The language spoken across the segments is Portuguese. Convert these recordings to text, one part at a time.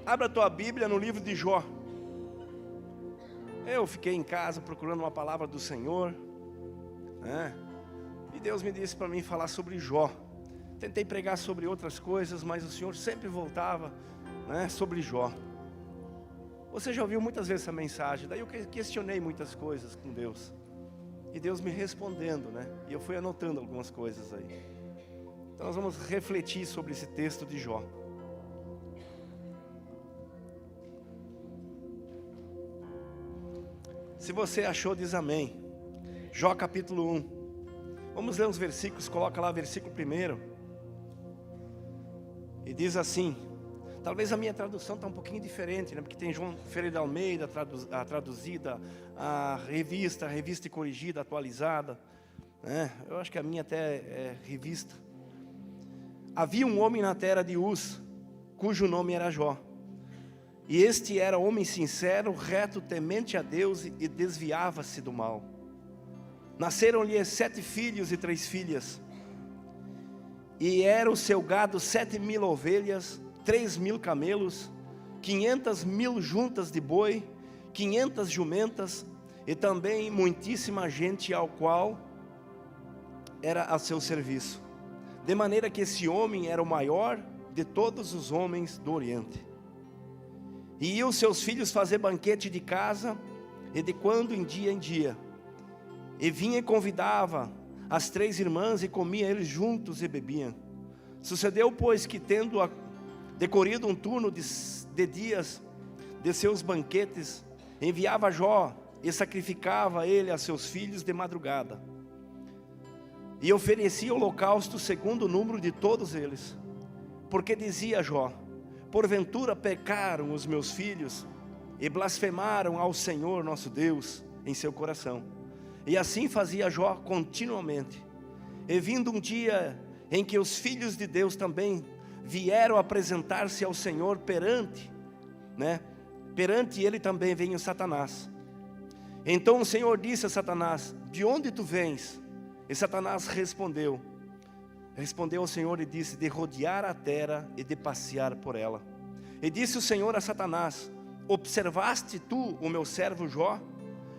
Abra a tua Bíblia no livro de Jó. Eu fiquei em casa procurando uma palavra do Senhor, né? E Deus me disse para mim falar sobre Jó. Tentei pregar sobre outras coisas, mas o Senhor sempre voltava, né, sobre Jó. Você já ouviu muitas vezes essa mensagem, daí eu questionei muitas coisas com Deus. E Deus me respondendo, né? E eu fui anotando algumas coisas aí. Então nós vamos refletir sobre esse texto de Jó. Se você achou, diz amém. Jó capítulo 1. Vamos ler uns versículos, coloca lá versículo 1. E diz assim, talvez a minha tradução está um pouquinho diferente, né? Porque tem João Ferreira de Almeida a traduzida, a revista e corrigida, atualizada, né? Eu acho que a minha até é revista. Havia um homem na terra de Uz, cujo nome era Jó. E este era homem sincero, reto, temente a Deus e desviava-se do mal. Nasceram-lhe 7 filhos e 3 filhas. E era o seu gado 7.000 ovelhas, 3.000 camelos, 500.000 juntas de boi, 500 jumentas, e também muitíssima gente ao qual era a seu serviço. De maneira que esse homem era o maior de todos os homens do Oriente. E iam seus filhos fazer banquete de casa, e de quando em dia, e vinha e convidava as 3 irmãs, e comia eles juntos e bebiam. Sucedeu, pois, que tendo decorrido um turno de dias de seus banquetes, enviava Jó, e sacrificava ele a seus filhos de madrugada, e oferecia holocausto segundo o número de todos eles, porque dizia Jó: porventura pecaram os meus filhos e blasfemaram ao Senhor nosso Deus em seu coração. E assim fazia Jó continuamente. E vindo um dia em que os filhos de Deus também vieram apresentar-se ao Senhor perante ele também veio Satanás. Então o Senhor disse a Satanás: de onde tu vens? E Satanás respondeu ao Senhor e disse: de rodear a terra e de passear por ela. E disse o Senhor a Satanás: observaste tu o meu servo Jó?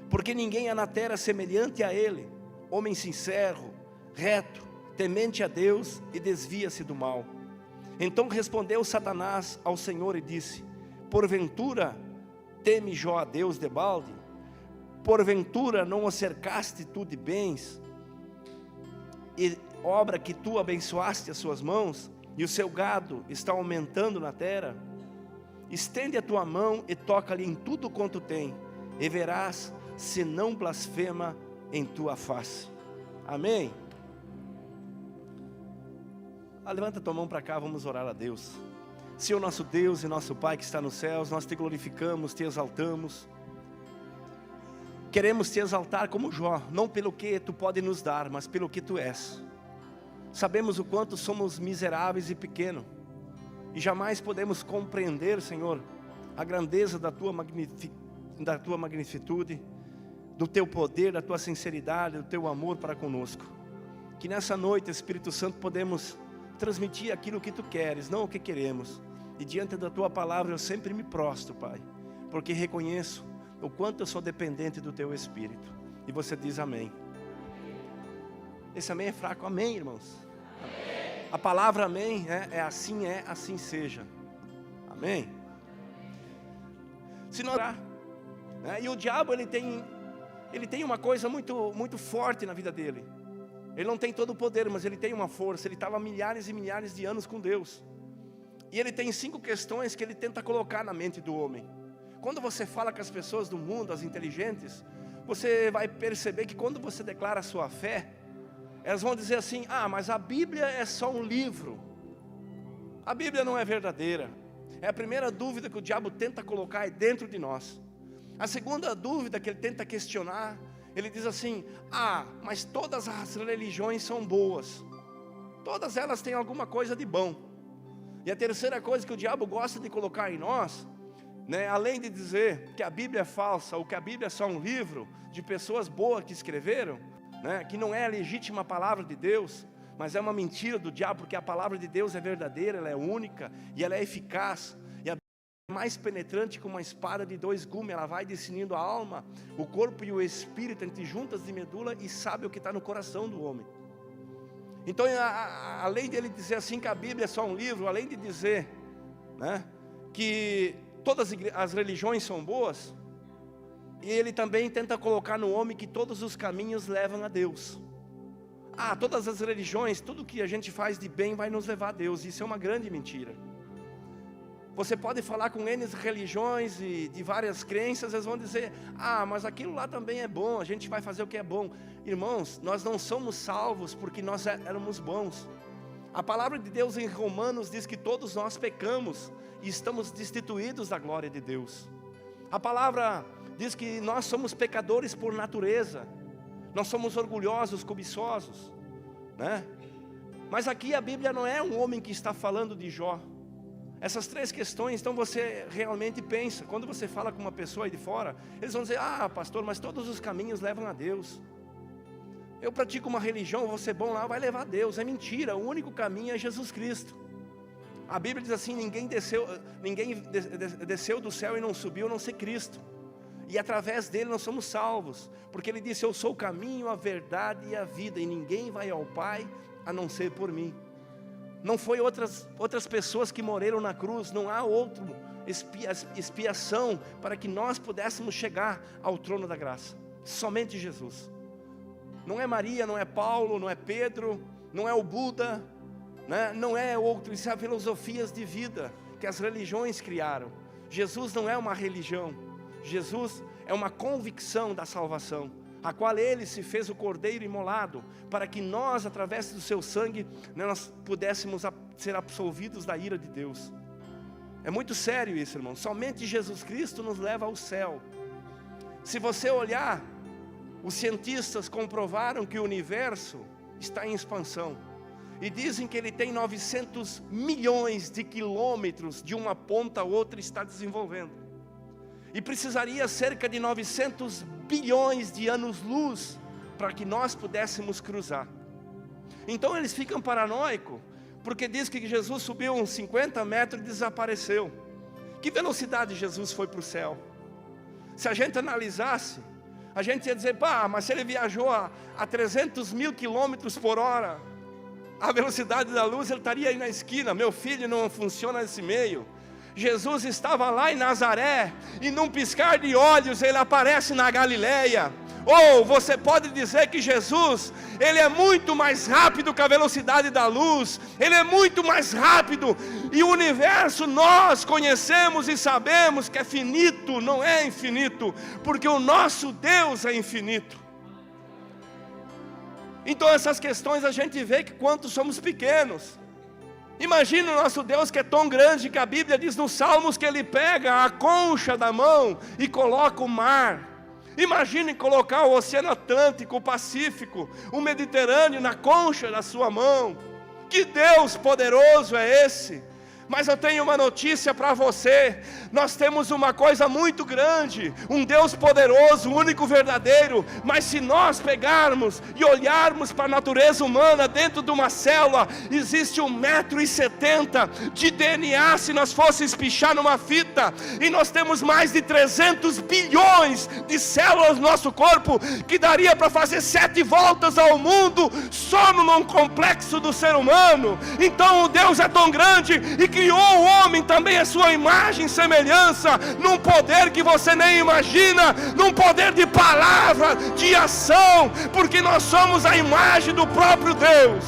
Porque ninguém há na terra semelhante a ele, homem sincero, reto, temente a Deus e desvia-se do mal. Então respondeu Satanás ao Senhor e disse: porventura teme Jó a Deus debalde? Porventura não o cercaste tu de bens, e obra que tu abençoaste as suas mãos, e o seu gado está aumentando na terra? Estende a tua mão e toca-lhe em tudo quanto tem, e verás se não blasfema em tua face. Amém? Levanta tua mão para cá, vamos orar a Deus. Senhor nosso Deus e nosso Pai que está nos céus, nós te glorificamos, te exaltamos. Queremos te exaltar como Jó, não pelo que tu pode nos dar, mas pelo que tu és. Sabemos o quanto somos miseráveis e pequenos, e jamais podemos compreender, Senhor, a grandeza da tua magnitude, do teu poder, da tua sinceridade, do teu amor para conosco. Que nessa noite, Espírito Santo, podemos transmitir aquilo que tu queres, não o que queremos. E diante da tua palavra eu sempre me prostro, Pai, porque reconheço o quanto eu sou dependente do teu Espírito. E você diz amém. Esse amém é fraco, amém, irmãos? Amém. A palavra amém é assim seja. Amém? Se nós, né? E o diabo ele tem uma coisa muito forte na vida dele. Ele não tem todo o poder, mas ele tem uma força. Ele estava milhares e milhares de anos com Deus. E ele tem 5 questões que ele tenta colocar na mente do homem. Quando você fala com as pessoas do mundo, as inteligentes, você vai perceber que quando você declara a sua fé, elas vão dizer assim: ah, mas a Bíblia é só um livro. A Bíblia não é verdadeira. É a primeira dúvida que o diabo tenta colocar dentro de nós. A segunda dúvida que ele tenta questionar, ele diz assim: ah, mas todas as religiões são boas. Todas elas têm alguma coisa de bom. E a terceira coisa que o diabo gosta de colocar em nós, né, além de dizer que a Bíblia é falsa, ou que a Bíblia é só um livro de pessoas boas que escreveram, né, que não é a legítima palavra de Deus, mas é uma mentira do diabo, porque a palavra de Deus é verdadeira, ela é única e ela é eficaz. mais penetrante que uma espada de 2 gumes, ela vai discernindo a alma, o corpo e o espírito, entre juntas de medula, e sabe o que está no coração do homem. Então, além dele dizer assim que a Bíblia é só um livro, além de dizer, né, que todas as religiões são boas, e ele também tenta colocar no homem que todos os caminhos levam a Deus. Todas as religiões, tudo que a gente faz de bem vai nos levar a Deus. Isso é uma grande mentira. Você pode falar com N religiões e de várias crenças, eles vão dizer, mas aquilo lá também é bom, a gente vai fazer o que é bom. Irmãos, nós não somos salvos porque nós éramos bons. A palavra de Deus em Romanos diz que todos nós pecamos e estamos destituídos da glória de Deus. A palavra diz que nós somos pecadores por natureza, nós somos orgulhosos, cobiçosos, né? Mas aqui a Bíblia não é um homem que está falando de Jó. Essas 3 questões, então você realmente pensa, quando você fala com uma pessoa aí de fora, eles vão dizer, pastor, mas todos os caminhos levam a Deus. Eu pratico uma religião, vou ser bom lá, vai levar a Deus. É mentira, o único caminho é Jesus Cristo. A Bíblia diz assim, ninguém desceu do céu e não subiu, a não ser Cristo. E através dele nós somos salvos, porque ele disse, eu sou o caminho, a verdade e a vida, e ninguém vai ao Pai a não ser por mim. Não foi outras pessoas que morreram na cruz, não há outra expiação para que nós pudéssemos chegar ao trono da graça. Somente Jesus. Não é Maria, não é Paulo, não é Pedro, não é o Buda, né? Não é outro, isso é filosofias de vida que as religiões criaram. Jesus não é uma religião, Jesus é uma convicção da salvação, a qual ele se fez o cordeiro imolado, para que nós, através do seu sangue, nós pudéssemos ser absolvidos da ira de Deus. É muito sério isso, irmão. Somente Jesus Cristo nos leva ao céu. Se você olhar, os cientistas comprovaram que o universo está em expansão, e dizem que ele tem 900 milhões de quilômetros, de uma ponta a outra está desenvolvendo, e precisaria cerca de 900 bilhões de anos-luz para que nós pudéssemos cruzar. Então eles ficam paranoicos, porque diz que Jesus subiu uns 50 metros e desapareceu. Que velocidade Jesus foi para o céu? Se a gente analisasse, a gente ia dizer, mas se ele viajou a 300 mil quilômetros por hora, a velocidade da luz, ele estaria aí na esquina. Meu filho, não funciona nesse meio. Jesus estava lá em Nazaré, e num piscar de olhos ele aparece na Galileia. Ou você pode dizer que Jesus, ele é muito mais rápido que a velocidade da luz, ele é muito mais rápido, e o universo nós conhecemos e sabemos que é finito, não é infinito, porque o nosso Deus é infinito. Então essas questões a gente vê que quanto somos pequenos. Imagina o nosso Deus, que é tão grande que a Bíblia diz nos Salmos que ele pega a concha da mão e coloca o mar. Imagine colocar o Oceano Atlântico, o Pacífico, o Mediterrâneo na concha da sua mão. Que Deus poderoso é esse? Mas eu tenho uma notícia para você. Nós temos uma coisa muito grande, um Deus poderoso, único, verdadeiro. Mas se nós pegarmos e olharmos para a natureza humana, dentro de uma célula existe 1,70 m de DNA. Se nós fôssemos pichar numa fita, e nós temos mais de 300 bilhões de células no nosso corpo, que daria para fazer 7 voltas ao mundo só num complexo do ser humano. Então o Deus é tão grande e criou o homem também a sua imagem e semelhança, num poder que você nem imagina, num poder de palavra, de ação, porque nós somos a imagem do próprio Deus.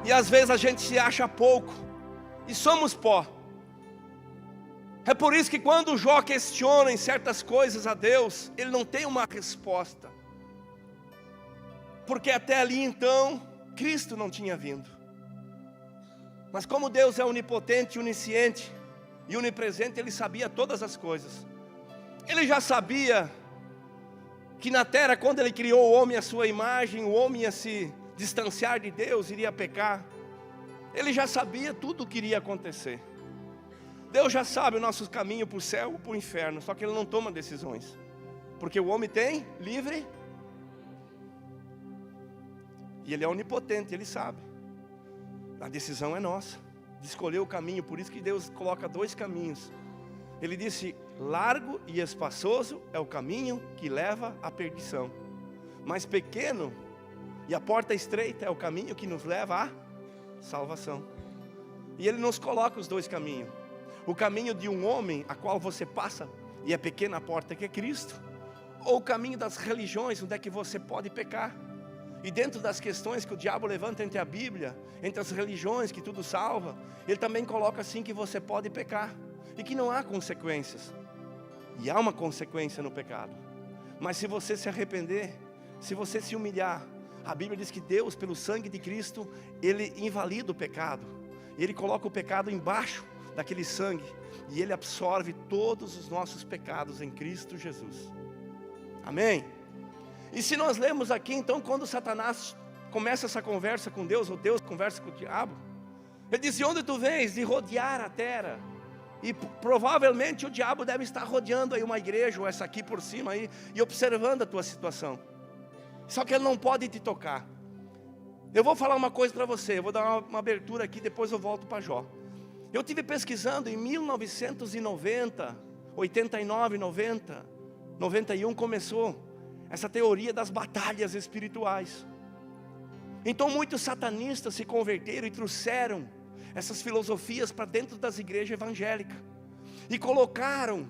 E às vezes a gente se acha pouco, e somos pó. É por isso que quando Jó questiona em certas coisas a Deus, ele não tem uma resposta, porque até ali então Cristo não tinha vindo. Mas como Deus é onipotente, onisciente e onipresente, ele sabia todas as coisas. Ele já sabia que na terra, quando ele criou o homem à sua imagem, o homem ia se distanciar de Deus, iria pecar. Ele já sabia tudo o que iria acontecer. Deus já sabe o nosso caminho para o céu ou para o inferno, só que ele não toma decisões, porque o homem tem livre, e ele é onipotente, ele sabe. A decisão é nossa. de escolher o caminho, por isso que Deus coloca 2 caminhos. Ele disse: largo e espaçoso é o caminho que leva à perdição, mas pequeno e a porta estreita é o caminho que nos leva à salvação. E Ele nos coloca os 2 caminhos. O caminho de um homem, a qual você passa, e a pequena porta que é Cristo, ou o caminho das religiões, onde é que você pode pecar. E dentro das questões que o diabo levanta entre a Bíblia, entre as religiões que tudo salva, ele também coloca assim que você pode pecar, e que não há consequências. E há uma consequência no pecado, mas se você se arrepender, se você se humilhar, a Bíblia diz que Deus, pelo sangue de Cristo, Ele invalida o pecado, Ele coloca o pecado embaixo daquele sangue, e Ele absorve todos os nossos pecados em Cristo Jesus. Amém? E se nós lemos aqui, então, quando Satanás começa essa conversa com Deus, ou Deus conversa com o diabo, ele diz: de onde tu vens? De rodear a terra. E provavelmente o diabo deve estar rodeando aí uma igreja, ou essa aqui por cima aí, e observando a tua situação. Só que ele não pode te tocar. Eu vou falar uma coisa para você, eu vou dar uma abertura aqui, depois eu volto para Jó. Eu estive pesquisando em 1990, 89, 90, 91 começou essa teoria das batalhas espirituais. Então muitos satanistas se converteram e trouxeram essas filosofias para dentro das igrejas evangélicas, e colocaram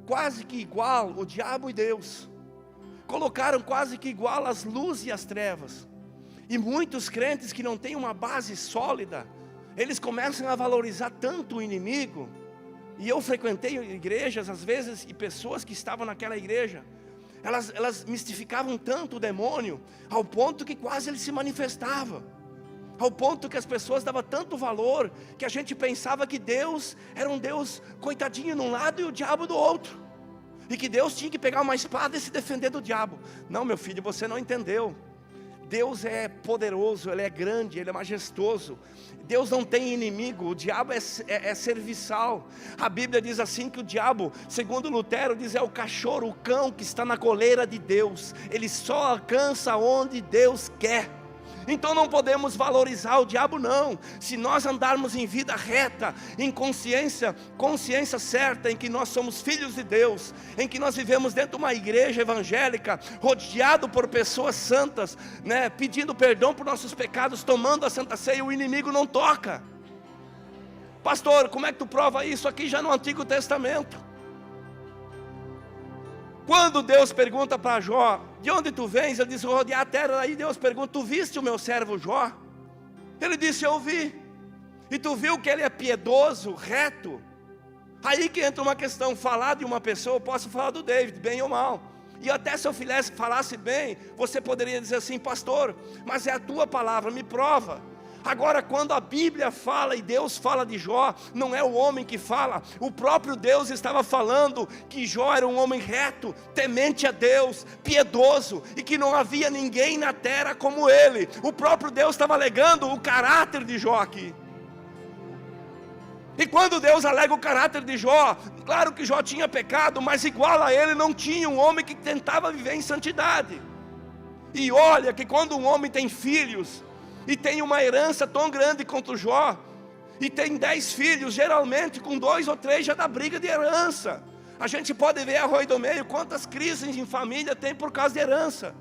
quase que igual o diabo e Deus, colocaram quase que igual as luzes e as trevas. E muitos crentes que não têm uma base sólida, eles começam a valorizar tanto o inimigo. E eu frequentei igrejas às vezes, e pessoas que estavam naquela igreja, elas mistificavam tanto o demônio, ao ponto que quase ele se manifestava, ao ponto que as pessoas davam tanto valor, que a gente pensava que Deus era um Deus coitadinho num lado e o diabo do outro, e que Deus tinha que pegar uma espada e se defender do diabo. Não, meu filho, você não entendeu. Deus é poderoso, Ele é grande, Ele é majestoso. Deus não tem inimigo, o diabo é serviçal. A Bíblia diz assim que o diabo, segundo Lutero, diz é o cachorro, o cão que está na coleira de Deus. Ele só alcança onde Deus quer. Então não podemos valorizar o diabo não. Se nós andarmos em vida reta, em consciência certa, em que nós somos filhos de Deus, em que nós vivemos dentro de uma igreja evangélica, rodeado por pessoas santas, né, pedindo perdão por nossos pecados, tomando a Santa Ceia, o inimigo não toca. Pastor, como é que tu prova isso? Aqui já no Antigo Testamento. Quando Deus pergunta para Jó: de onde tu vens? Ele diz: rodear a terra. Aí Deus pergunta: tu viste o meu servo Jó? Ele disse: eu vi. E tu viu que ele é piedoso, reto? Aí que entra uma questão. Falar de uma pessoa, eu posso falar do David, bem ou mal. E até se eu falasse bem, você poderia dizer assim: pastor, mas é a tua palavra, me prova. Agora, quando a Bíblia fala e Deus fala de Jó, não é o homem que fala. O próprio Deus estava falando que Jó era um homem reto, temente a Deus, piedoso, e que não havia ninguém na terra como ele. O próprio Deus estava alegando o caráter de Jó aqui. E quando Deus alega o caráter de Jó, claro que Jó tinha pecado, mas igual a ele não tinha um homem que tentava viver em santidade. E olha que quando um homem tem filhos, e tem uma herança tão grande quanto Jó, e tem 10 filhos, geralmente com 2 ou 3 já dá briga de herança. A gente pode ver a Arroio do Meio, quantas crises em família tem por causa de herança.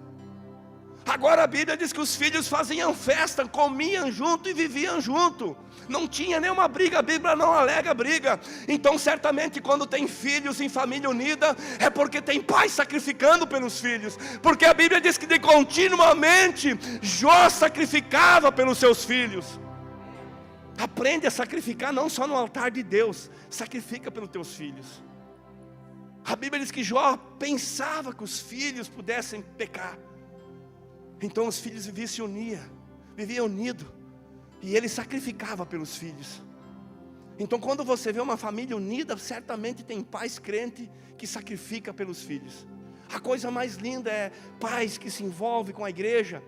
Agora a Bíblia diz que os filhos faziam festa, comiam junto e viviam junto. Não tinha nenhuma briga, a Bíblia não alega briga. Então certamente quando tem filhos em família unida, é porque tem pai sacrificando pelos filhos. Porque a Bíblia diz que de continuamente Jó sacrificava pelos seus filhos. Aprende a sacrificar não só no altar de Deus, sacrifica pelos teus filhos. A Bíblia diz que Jó pensava que os filhos pudessem pecar. Então os filhos viviam unidos, e ele sacrificava pelos filhos. Então quando você vê uma família unida, certamente tem pais crentes que sacrificam pelos filhos. A coisa mais linda é pais que se envolvem com a igreja,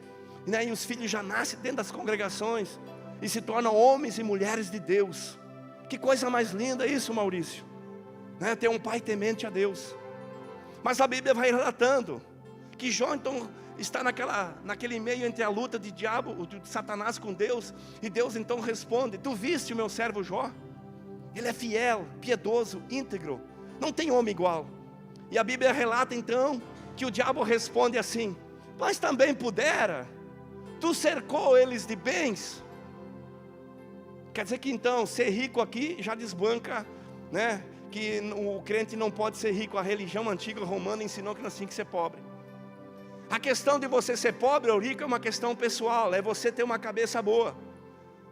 né, e os filhos já nascem dentro das congregações, e se tornam homens e mulheres de Deus. Que coisa mais linda isso, Maurício, né, ter um pai temente a Deus. Mas a Bíblia vai relatando que Jó então está naquele meio entre a luta de diabo, de Satanás com Deus, e Deus então responde: tu viste o meu servo Jó? Ele é fiel, piedoso, íntegro, não tem homem igual. E a Bíblia relata então que o diabo responde assim: mas também pudera, tu cercou eles de bens. Quer dizer que então ser rico aqui já desbanca, né, que o crente não pode ser rico. A religião antiga romana ensinou que nós tínhamos que ser pobre. A questão de você ser pobre ou rico é uma questão pessoal, é você ter uma cabeça boa.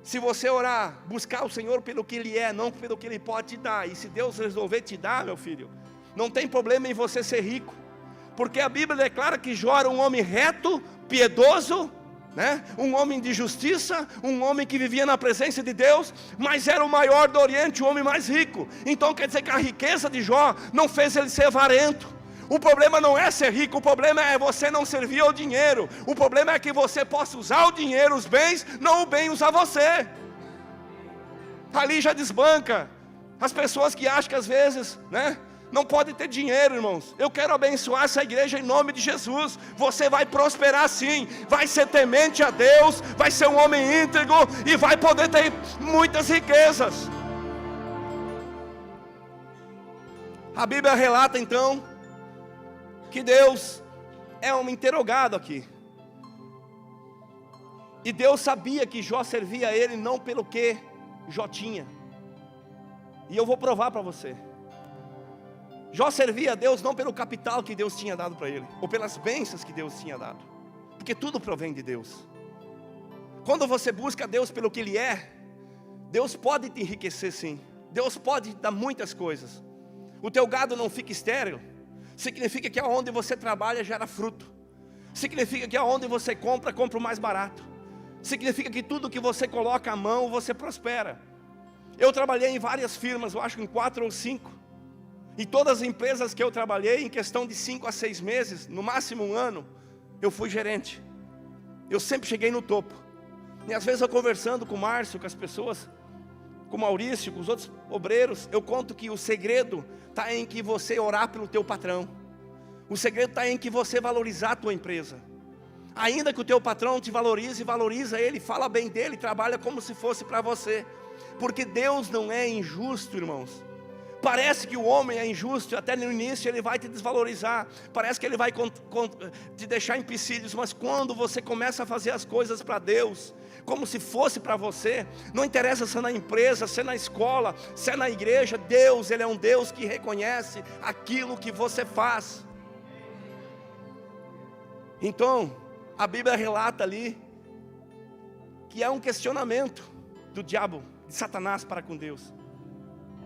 Se você orar, buscar o Senhor pelo que Ele é, não pelo que Ele pode te dar, e se Deus resolver te dar, meu filho, não tem problema em você ser rico, porque a Bíblia declara que Jó era um homem reto, piedoso, né? Um homem de justiça, um homem que vivia na presença de Deus, mas era o maior do Oriente, o homem mais rico. Então quer dizer que a riqueza de Jó não fez ele ser avarento. O problema não é ser rico, o problema é você não servir ao dinheiro. O problema é que você possa usar o dinheiro, os bens, não o bem usar você. Ali já desbanca as pessoas que acham que às vezes, né, não pode ter dinheiro, irmãos. Eu quero abençoar essa igreja em nome de Jesus. Você vai prosperar sim, vai ser temente a Deus, vai ser um homem íntegro e vai poder ter muitas riquezas. A Bíblia relata então que Deus é um interrogado aqui. E Deus sabia que Jó servia a Ele não pelo que Jó tinha. E eu vou provar para você. Jó servia a Deus não pelo capital que Deus tinha dado para ele, ou pelas bênçãos que Deus tinha dado, porque tudo provém de Deus. Quando você busca Deus pelo que Ele é, Deus pode te enriquecer sim, Deus pode te dar muitas coisas. O teu gado não fica estéril, significa que aonde você trabalha gera fruto, significa que aonde você compra o mais barato, significa que tudo que você coloca à mão, você prospera. Eu trabalhei em várias firmas, eu acho que em 4 ou 5, e todas as empresas que eu trabalhei, em questão de 5 a 6 meses, no máximo 1 ano, eu fui gerente. Eu sempre cheguei no topo. E às vezes eu conversando com o Márcio, com as pessoas, com o Maurício, com os outros obreiros, eu conto que o segredo está em que você orar pelo teu patrão. O segredo está em que você valorizar a tua empresa. Ainda que o teu patrão te valorize, valoriza ele, fala bem dele, trabalha como se fosse para você. Porque Deus não é injusto, irmãos. Parece que o homem é injusto, até no início ele vai te desvalorizar, parece que ele vai te deixar em empecilhos, mas quando você começa a fazer as coisas para Deus, como se fosse para você, não interessa se é na empresa, se é na escola, se é na igreja, Deus, Ele é um Deus que reconhece aquilo que você faz. Então, a Bíblia relata ali, que é um questionamento do diabo, de Satanás para com Deus.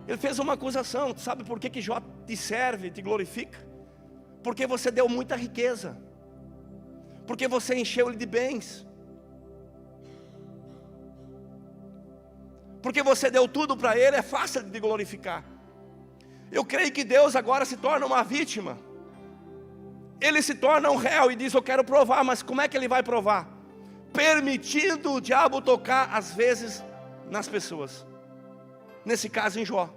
Ele fez uma acusação. Sabe por que Jó te serve, te glorifica? Porque você deu muita riqueza, porque você encheu ele de bens, porque você deu tudo para ele. É fácil de glorificar. Eu creio que Deus agora se torna uma vítima. Ele se torna um réu e diz: eu quero provar. Mas como é que ele vai provar? Permitindo o diabo tocar às vezes nas pessoas, nesse caso em Jó.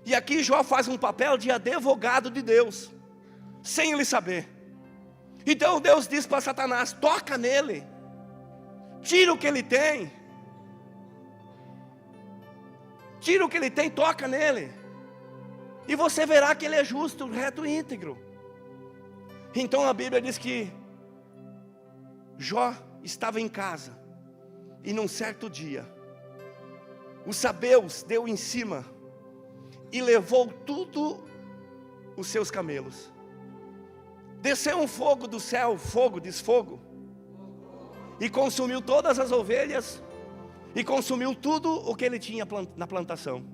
E aqui Jó faz um papel de advogado de Deus, sem ele saber. Então Deus diz para Satanás: toca nele, tira o que ele tem, tira o que ele tem, toca nele, e você verá que ele é justo, reto e íntegro. Então a Bíblia diz que Jó estava em casa, e num certo dia os sabeus deu em cima e levou tudo os seus camelos. Desceu um fogo do céu, fogo, diz fogo, e consumiu todas as ovelhas, e consumiu tudo o que ele tinha na plantação.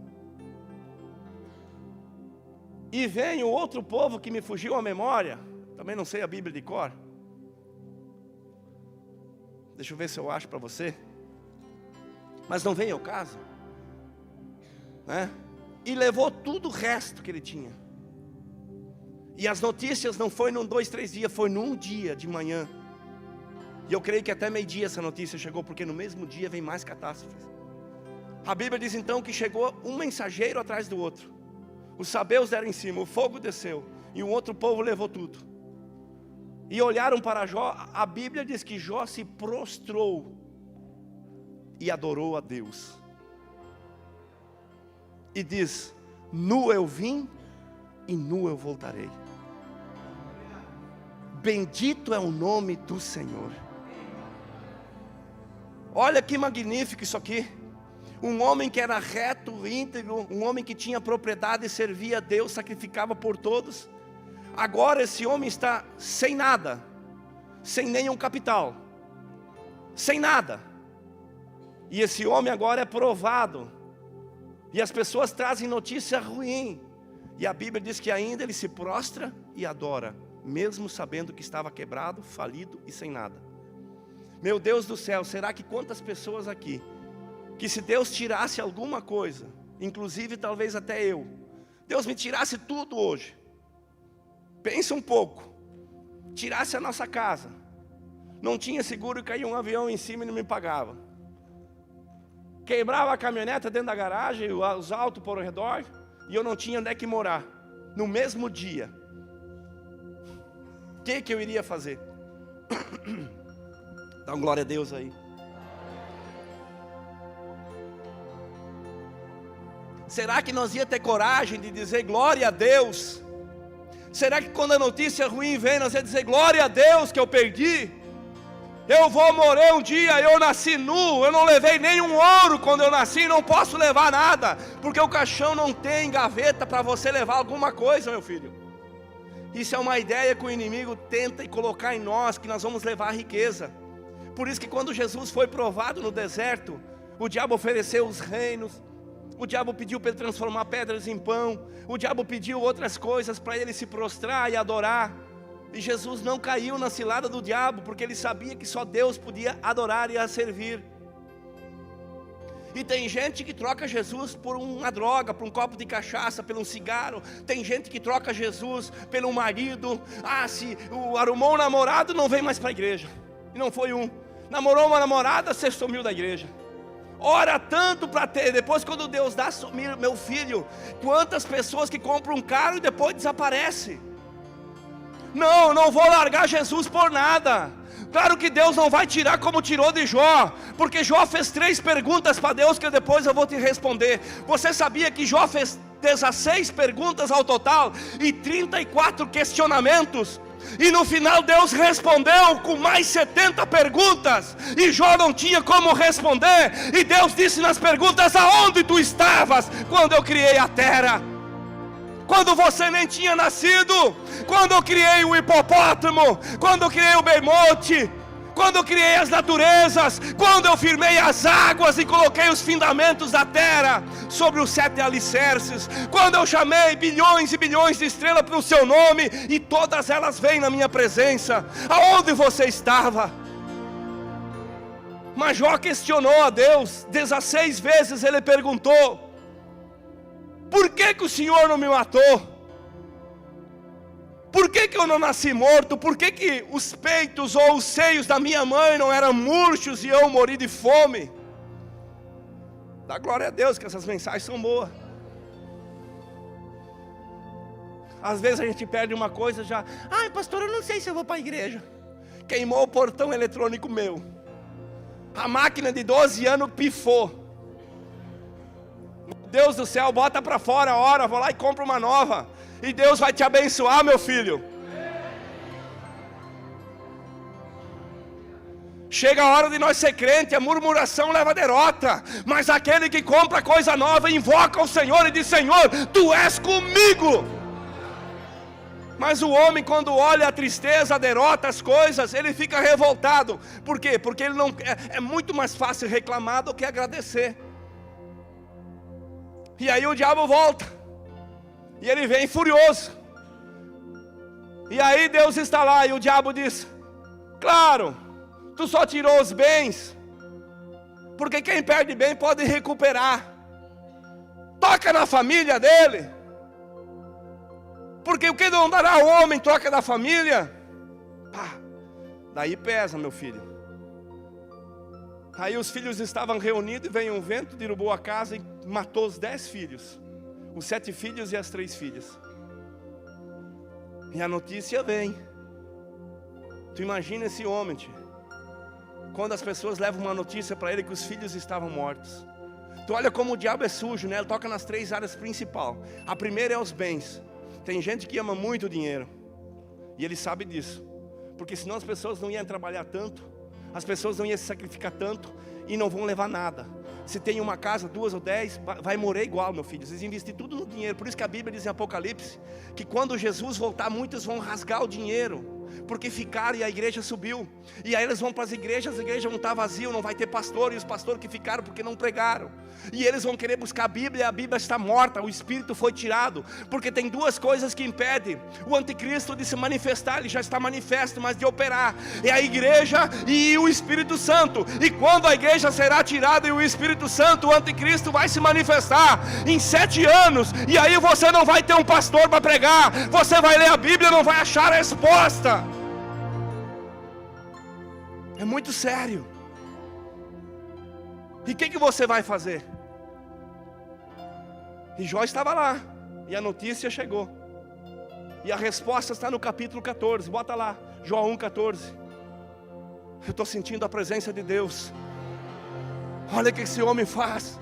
E vem o outro povo que me fugiu à memória, também não sei a Bíblia de cor. Deixa eu ver se eu acho para você, mas não vem ao caso, né? E levou tudo o resto que ele tinha. E as notícias não foi num 2, 3 dias, foi num dia de manhã. E eu creio que até meio-dia essa notícia chegou, porque no mesmo dia vem mais catástrofes. A Bíblia diz então que chegou um mensageiro atrás do outro. Os sabeus deram em cima, o fogo desceu, e um outro povo levou tudo. e olharam para Jó, a Bíblia diz que Jó se prostrou e adorou a Deus. E diz: nu eu vim e nu eu voltarei. Bendito é o nome do Senhor. Olha que magnífico isso aqui. Um homem que era reto, íntegro, um homem que tinha propriedade e servia a Deus, sacrificava por todos. Agora esse homem está sem nada, sem nenhum capital, sem nada. E esse homem agora é provado. E as pessoas trazem notícia ruim. E a Bíblia diz que ainda ele se prostra e adora, mesmo sabendo que estava quebrado, falido e sem nada. Meu Deus do céu, será que quantas pessoas aqui, que se Deus tirasse alguma coisa, inclusive talvez até eu, Deus me tirasse tudo hoje, pensa um pouco, tirasse a nossa casa, não tinha seguro e caía um avião em cima e não me pagava, quebrava a caminhonete dentro da garagem, os autos por ao redor, e eu não tinha onde é que morar, no mesmo dia, o que eu iria fazer? Dá uma glória a Deus aí. Será que nós ia ter coragem de dizer glória a Deus? Será que quando a notícia ruim vem, nós ia dizer glória a Deus que eu perdi? Eu vou morrer um dia, eu nasci nu, eu não levei nenhum ouro quando eu nasci, não posso levar nada, porque o caixão não tem gaveta para você levar alguma coisa, meu filho. Isso é uma ideia que o inimigo tenta colocar em nós, que nós vamos levar riqueza. Por isso que quando Jesus foi provado no deserto, o diabo ofereceu os reinos, o diabo pediu para ele transformar pedras em pão, o diabo pediu outras coisas para ele se prostrar e adorar. E Jesus não caiu na cilada do diabo, porque ele sabia que só Deus podia adorar e a servir. E tem gente que troca Jesus por uma droga, por um copo de cachaça, por um cigarro. Tem gente que troca Jesus pelo marido. Se arrumou um namorado, não vem mais para a igreja. E não foi um. Namorou uma namorada, você sumiu da igreja. Ora tanto para ter, depois quando Deus dá sumir, meu filho, quantas pessoas que compram um carro e depois desaparece. Não vou largar Jesus por nada. Claro que Deus não vai tirar como tirou de Jó, porque Jó fez 3 perguntas para Deus que depois eu vou te responder. Você sabia que Jó fez 16 perguntas ao total e 34 questionamentos? E no final Deus respondeu com mais 70 perguntas, e Jó não tinha como responder, e Deus disse nas perguntas: aonde tu estavas quando eu criei a terra? Quando você nem tinha nascido, quando eu criei o hipopótamo, quando eu criei o beimote, quando eu criei as naturezas, quando eu firmei as águas e coloquei os fundamentos da terra sobre os 7 alicerces, quando eu chamei bilhões e bilhões de estrelas para o seu nome, e todas elas vêm na minha presença, aonde você estava? Mas Jó questionou a Deus, 16 vezes ele perguntou: por que o Senhor não me matou? Por que eu não nasci morto? Por que os peitos ou os seios da minha mãe não eram murchos e eu morri de fome? Dá glória a Deus que essas mensagens são boas. Às vezes a gente perde uma coisa já: ai pastor, eu não sei se eu vou para a igreja. Queimou o portão eletrônico meu, a máquina de 12 anos pifou. Meu Deus do céu, bota para fora a hora, vou lá e compro uma nova, e Deus vai te abençoar, meu filho. Chega a hora de nós ser crente, a murmuração leva a derrota, mas aquele que compra coisa nova, invoca o Senhor e diz: Senhor, Tu és comigo. Mas o homem, quando olha a tristeza, a derrota, as coisas, ele fica revoltado. Por quê? Porque ele não, é muito mais fácil reclamar do que agradecer. E aí o diabo volta, e ele vem furioso, e aí Deus está lá, e o diabo diz: claro, tu só tirou os bens, porque quem perde bem pode recuperar. Toca na família dele, porque o que não dará ao homem troca da família. Daí pesa, meu filho. Aí os filhos estavam reunidos, e veio um vento, derrubou a casa e matou os 10 filhos, os 7 filhos e as 3 filhas. E a notícia vem: Tu imagina esse homem, tio, quando as pessoas levam uma notícia para ele que os filhos estavam mortos. Tu olha como o diabo é sujo, né? Ele toca nas 3 áreas principais. A primeira é os bens. Tem gente que ama muito o dinheiro, e ele sabe disso, porque senão as pessoas não iam trabalhar tanto, as pessoas não iam se sacrificar tanto, e não vão levar nada. Se tem uma casa, 2 ou 10, vai morrer igual, meu filho. Vocês investem tudo no dinheiro. Por isso que a Bíblia diz em Apocalipse que quando Jesus voltar, muitos vão rasgar o dinheiro, porque ficaram e a igreja subiu. E aí eles vão para as igrejas vão estar vazias, não vai ter pastor. E os pastores que ficaram porque não pregaram. E eles vão querer buscar a Bíblia está morta, o Espírito foi tirado. Porque tem 2 coisas que impedem o anticristo de se manifestar. Ele já está manifesto, mas de operar. É a igreja e o Espírito Santo. E quando a igreja será tirada e o Espírito Santo, o anticristo vai se manifestar em 7 anos. E aí você não vai ter um pastor para pregar. Você vai ler a Bíblia e não vai achar a resposta. É muito sério. E o que você vai fazer? E Jó estava lá, e a notícia chegou, e a resposta está no capítulo 14, bota lá, Jó 1,14. Eu estou sentindo a presença de Deus. Olha o que esse homem faz.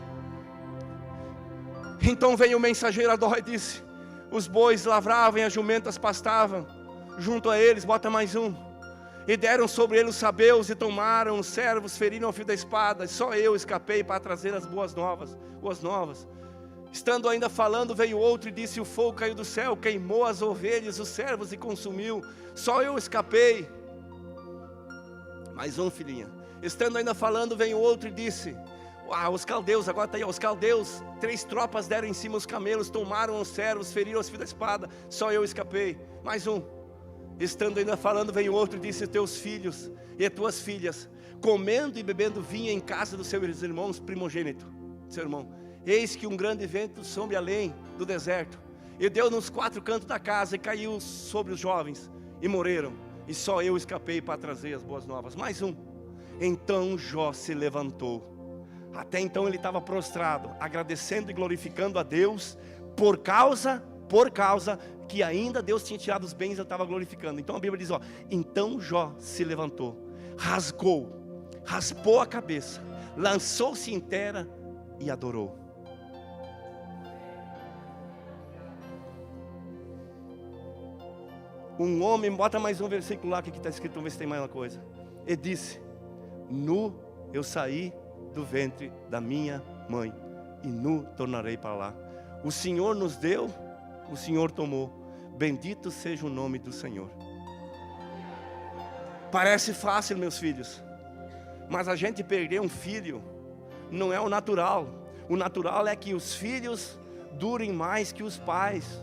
Então veio o mensageiro a Dó e disse: os bois lavravam e as jumentas pastavam junto a eles, bota mais um. E deram sobre ele os sabeus e tomaram os servos, feriram ao fio da espada. E só eu escapei para trazer as boas novas. Estando ainda falando, veio outro e disse: o fogo caiu do céu, queimou as ovelhas, os servos e consumiu. Só eu escapei. Mais um, filhinha. Estando ainda falando, veio outro e disse: os caldeus, agora está aí, os caldeus, 3 tropas deram em cima os camelos, tomaram os servos, feriram os fios da espada. Só eu escapei. Mais um. Estando ainda falando, veio outro e disse: teus filhos e tuas filhas, comendo e bebendo vinho em casa dos seus irmãos primogênitos. Seu irmão, eis que um grande vento sobe além do deserto, e deu nos 4 cantos da casa, e caiu sobre os jovens, e morreram. E só eu escapei para trazer as boas novas. Mais um. Então Jó se levantou. Até então ele estava prostrado, agradecendo e glorificando a Deus, por causa que ainda Deus tinha tirado os bens, ele estava glorificando. Então a Bíblia diz, então Jó se levantou, raspou a cabeça, lançou-se em terra e adorou. Um homem, bota mais um versículo lá que está escrito, vamos ver se tem mais uma coisa. Ele disse: nu eu saí do ventre da minha mãe, e nu tornarei para lá. O Senhor nos deu, o Senhor tomou. Bendito seja o nome do Senhor. Parece fácil, meus filhos, mas a gente perder um filho não é o natural. O natural é que os filhos durem mais que os pais.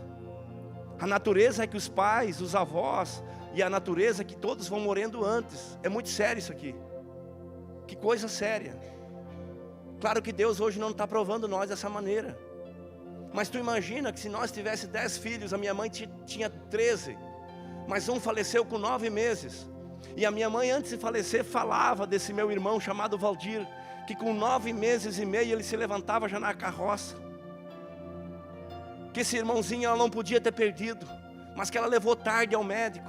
A natureza é que os pais, os avós, e a natureza é que todos vão morrendo antes. É muito sério isso aqui. Que coisa séria. Claro que Deus hoje não está provando nós dessa maneira. Mas tu imagina que se nós tivéssemos 10 filhos, a minha mãe tinha 13, mas um faleceu com 9 meses. E a minha mãe, antes de falecer, falava desse meu irmão chamado Valdir, que com 9 meses e meio ele se levantava já na carroça. Que esse irmãozinho ela não podia ter perdido, mas que ela levou tarde ao médico.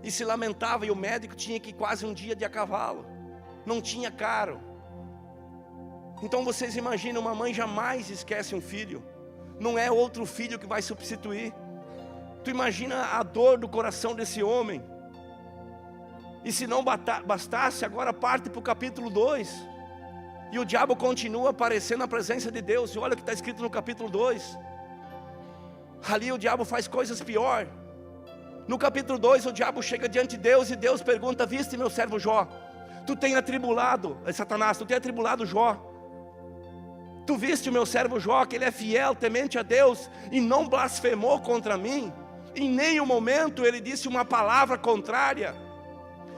E se lamentava, e o médico tinha que ir quase um dia de a cavalo. Não tinha carro. Então vocês imaginam, uma mãe jamais esquece um filho. Não é outro filho que vai substituir. Tu imagina a dor do coração desse homem. E se não bastasse, agora parte para o capítulo 2. E o diabo continua aparecendo na presença de Deus. E olha o que está escrito no capítulo 2. Ali o diabo faz coisas pior. No capítulo 2 o diabo chega diante de Deus e Deus pergunta: viste meu servo Jó? Tu tem atribulado, Satanás, tu tem atribulado Jó. Tu viste o meu servo Jó, que ele é fiel, temente a Deus, e não blasfemou contra mim. Em nenhum momento ele disse uma palavra contrária.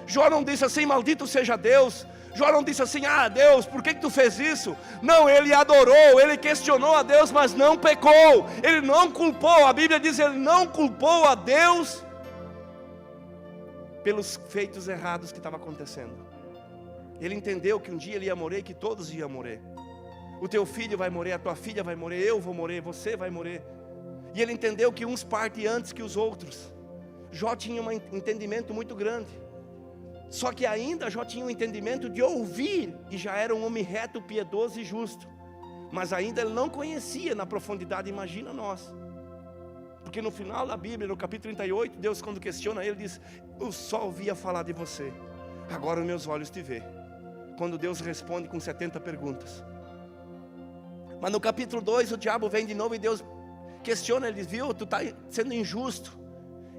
Jó não disse assim: maldito seja Deus. Jó não disse assim: Deus, por que tu fez isso? Não, ele adorou, ele questionou a Deus, mas não pecou. Ele não culpou, a Bíblia diz, ele não culpou a Deus pelos feitos errados que estavam acontecendo. Ele entendeu que um dia ele ia morrer e que todos iam morrer. O teu filho vai morrer, a tua filha vai morrer, eu vou morrer, você vai morrer. E ele entendeu que uns partem antes que os outros. Jó tinha um entendimento muito grande. Só que ainda Jó tinha um entendimento de ouvir, e já era um homem reto, piedoso e justo. Mas ainda ele não conhecia na profundidade, imagina nós. Porque no final da Bíblia, no capítulo 38, Deus quando questiona ele, diz: eu só ouvia falar de você, agora os meus olhos te vê. Quando Deus responde com 70 perguntas. Mas no capítulo 2 o diabo vem de novo e Deus questiona, ele diz: viu, tu está sendo injusto.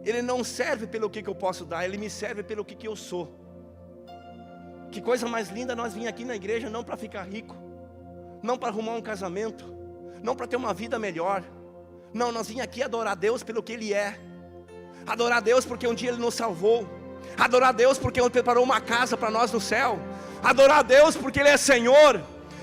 Ele não serve pelo que eu posso dar, ele me serve pelo que eu sou. Que coisa mais linda nós vir aqui na igreja não para ficar rico, não para arrumar um casamento, não para ter uma vida melhor. Não, nós vim aqui adorar Deus pelo que Ele é. Adorar Deus porque um dia Ele nos salvou. Adorar Deus porque Ele preparou uma casa para nós no céu. Adorar Deus porque Ele é Senhor.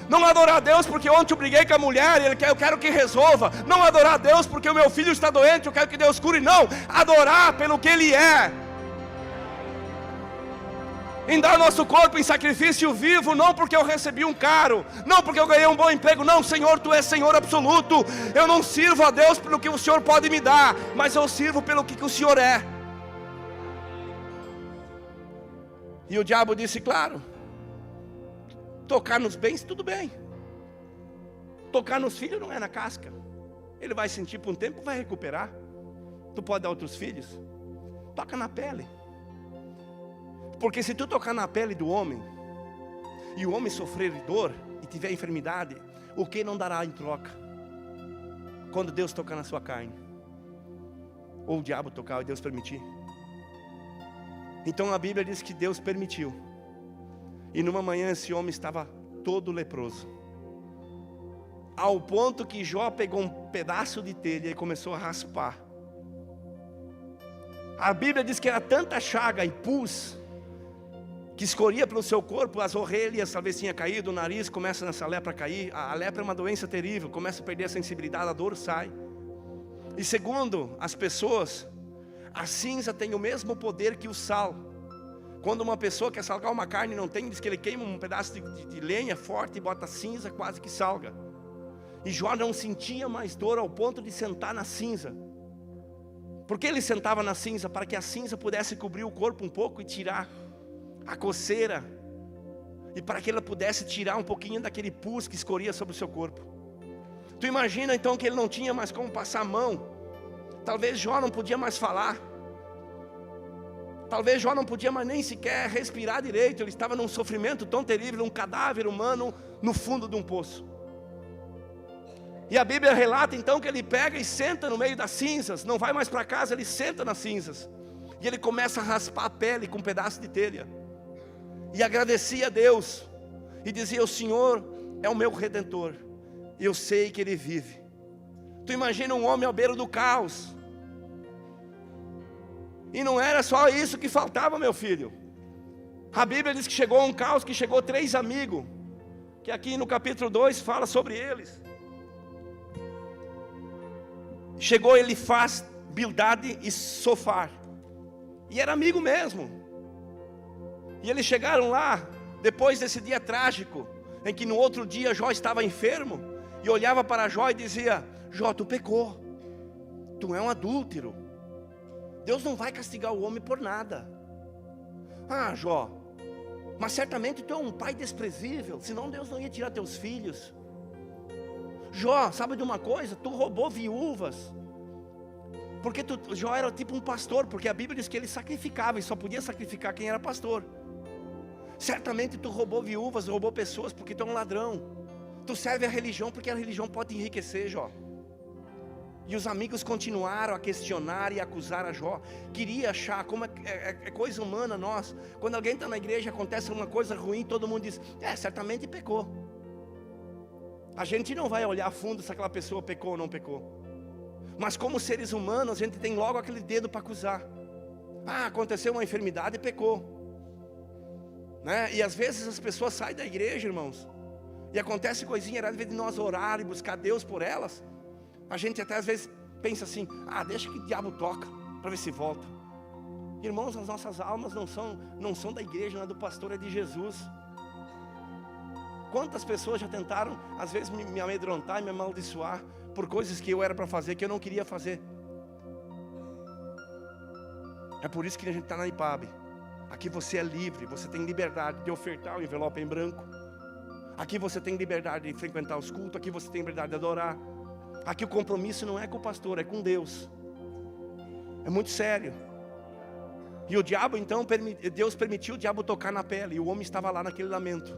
Não adorar Deus porque ontem eu briguei com a mulher e eu quero que resolva. Não adorar Deus porque o meu filho está doente, eu quero que Deus cure. Não, adorar pelo que Ele é. Em dar nosso corpo em sacrifício vivo, não porque eu recebi um caro, não porque eu ganhei um bom emprego, não, Senhor, Tu és Senhor absoluto. Eu não sirvo a Deus pelo que o Senhor pode me dar, mas eu sirvo pelo que o Senhor é. E o diabo disse: claro, tocar nos bens, tudo bem. Tocar nos filhos não é na casca. Ele vai sentir por um tempo, vai recuperar. Tu pode dar outros filhos. Toca na pele. Porque se tu tocar na pele do homem, e o homem sofrer dor, e tiver enfermidade, o que não dará em troca? Quando Deus tocar na sua carne, ou o diabo tocar, e Deus permitir. Então a Bíblia diz que Deus permitiu. E numa manhã esse homem estava todo leproso, ao ponto que Jó pegou um pedaço de telha e começou a raspar. A Bíblia diz que era tanta chaga e pus que escorria pelo seu corpo, as orelhas talvez tinha caído, o nariz começa nessa lepra a cair. A lepra é uma doença terrível, começa a perder a sensibilidade, a dor sai. E segundo as pessoas, a cinza tem o mesmo poder que o sal. Quando uma pessoa quer salgar uma carne e não tem, diz que ele queima um pedaço de lenha forte e bota cinza, quase que salga. E Jó não sentia mais dor ao ponto de sentar na cinza. Por que ele sentava na cinza? Para que a cinza pudesse cobrir o corpo um pouco e tirar a coceira, e para que ela pudesse tirar um pouquinho daquele pus que escorria sobre o seu corpo. Tu imagina então que ele não tinha mais como passar a mão. Talvez Jó não podia mais falar. Talvez Jó não podia mais nem sequer respirar direito. Ele estava num sofrimento tão terrível, um cadáver humano no fundo de um poço. E a Bíblia relata então que ele pega e senta no meio das cinzas. Não vai mais para casa, ele senta nas cinzas. E ele começa a raspar a pele com um pedaço de telha. E agradecia a Deus. E dizia: o Senhor é o meu Redentor. E eu sei que Ele vive. Tu imagina um homem à beira do caos. E não era só isso que faltava, meu filho. A Bíblia diz que chegou um caos, que chegou 3 amigos. Que aqui no capítulo 2 fala sobre eles. Chegou Elifaz, Bildade e Sofar. E era amigo mesmo. E eles chegaram lá, depois desse dia trágico, em que no outro dia Jó estava enfermo, e olhava para Jó e dizia: Jó, tu pecou, tu é um adúltero, Deus não vai castigar o homem por nada. Ah, Jó, mas certamente tu é um pai desprezível, senão Deus não ia tirar teus filhos. Jó, sabe de uma coisa? Tu roubou viúvas. Porque Jó era tipo um pastor, porque a Bíblia diz que ele sacrificava, e só podia sacrificar quem era pastor. Certamente tu roubou viúvas, roubou pessoas, porque tu é um ladrão. Tu serve a religião, porque a religião pode te enriquecer, Jó. E os amigos continuaram a questionar e acusar a Jó. Queria achar, como é coisa humana nós. Quando alguém está na igreja, acontece uma coisa ruim, todo mundo diz: certamente pecou. A gente não vai olhar a fundo se aquela pessoa pecou ou não pecou. Mas como seres humanos, a gente tem logo aquele dedo para acusar. Aconteceu uma enfermidade e pecou. Né? E às vezes as pessoas saem da igreja, irmãos, e acontece coisinha, ao invés de nós orar e buscar Deus por elas, a gente até às vezes pensa assim: deixa que o diabo toca, para ver se volta. Irmãos, as nossas almas não são da igreja, não é do pastor, é de Jesus. Quantas pessoas já tentaram, às vezes, me amedrontar e me amaldiçoar por coisas que eu era para fazer, que eu não queria fazer. É por isso que a gente está na IPAB. Aqui você é livre, você tem liberdade de ofertar o envelope em branco. Aqui você tem liberdade de frequentar os cultos, aqui você tem liberdade de adorar. Aqui o compromisso não é com o pastor, é com Deus. É muito sério. E o diabo então, Deus permitiu o diabo tocar na pele, e o homem estava lá naquele lamento.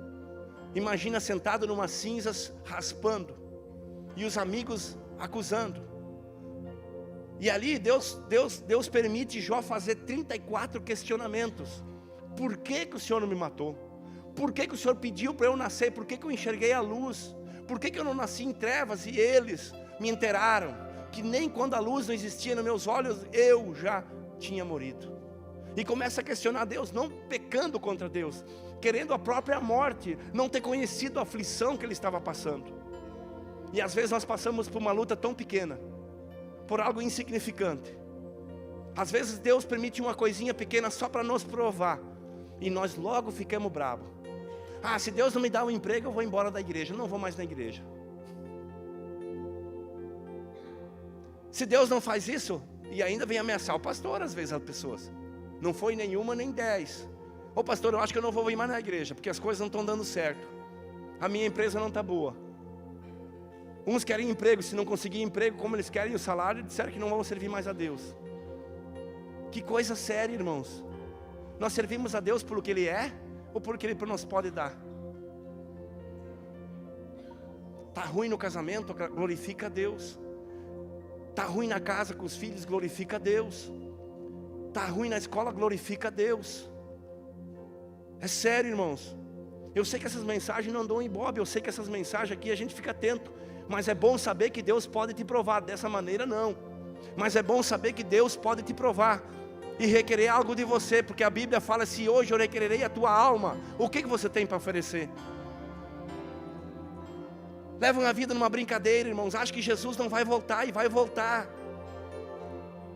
Imagina sentado numa cinzas, raspando, e os amigos acusando. E ali Deus permite Jó fazer 34 questionamentos. Por que o Senhor não me matou? Por que o Senhor pediu para eu nascer? Por que eu enxerguei a luz? Por que eu não nasci em trevas e eles me enteraram que nem quando a luz não existia nos meus olhos, eu já tinha morrido? E começa a questionar Deus, não pecando contra Deus, querendo a própria morte, não ter conhecido a aflição que ele estava passando. E às vezes nós passamos por uma luta tão pequena, por algo insignificante. Às vezes Deus permite uma coisinha pequena só para nos provar, e nós logo ficamos bravos. Ah, se Deus não me dá um emprego, eu vou embora da igreja, não vou mais na igreja. Se Deus não faz isso, e ainda vem ameaçar o pastor, às vezes as pessoas. Não foi nenhuma nem 10. Ô pastor, eu acho que eu não vou ir mais na igreja, porque as coisas não estão dando certo. A minha empresa não está boa. Uns querem emprego, se não conseguir emprego, como eles querem o salário, disseram que não vão servir mais a Deus. Que coisa séria, irmãos. Nós servimos a Deus por o que Ele é, ou por o que Ele nos pode dar? Está ruim no casamento, glorifica a Deus. Está ruim na casa com os filhos, glorifica a Deus. Está ruim na escola, glorifica a Deus. É sério, irmãos. Eu sei que essas mensagens não dão ibope, eu sei que essas mensagens aqui a gente fica atento. Mas é bom saber que Deus pode te provar, dessa maneira não. Mas é bom saber que Deus pode te provar e requerer algo de você, porque a Bíblia fala: se hoje eu requererei a tua alma, o que você tem para oferecer? Levam a vida numa brincadeira, irmãos. Acham que Jesus não vai voltar, e vai voltar.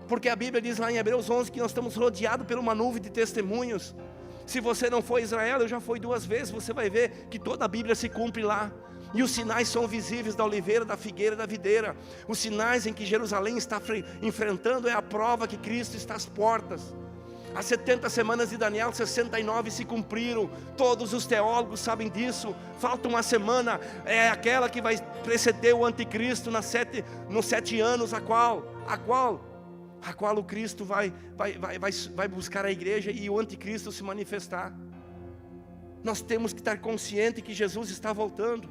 Porque a Bíblia diz lá em Hebreus 11 que nós estamos rodeados por uma nuvem de testemunhos. Se você não for a Israel, eu já fui 2 vezes, você vai ver que toda a Bíblia se cumpre lá. E os sinais são visíveis da oliveira, da figueira, da videira. Os sinais em que Jerusalém está enfrentando é a prova que Cristo está às portas. As 70 semanas de Daniel, 69 se cumpriram. Todos os teólogos sabem disso. Falta uma semana, é aquela que vai preceder o anticristo nos 7 anos, a qual o Cristo vai buscar a igreja e o anticristo se manifestar. Nós temos que estar conscientes que Jesus está voltando.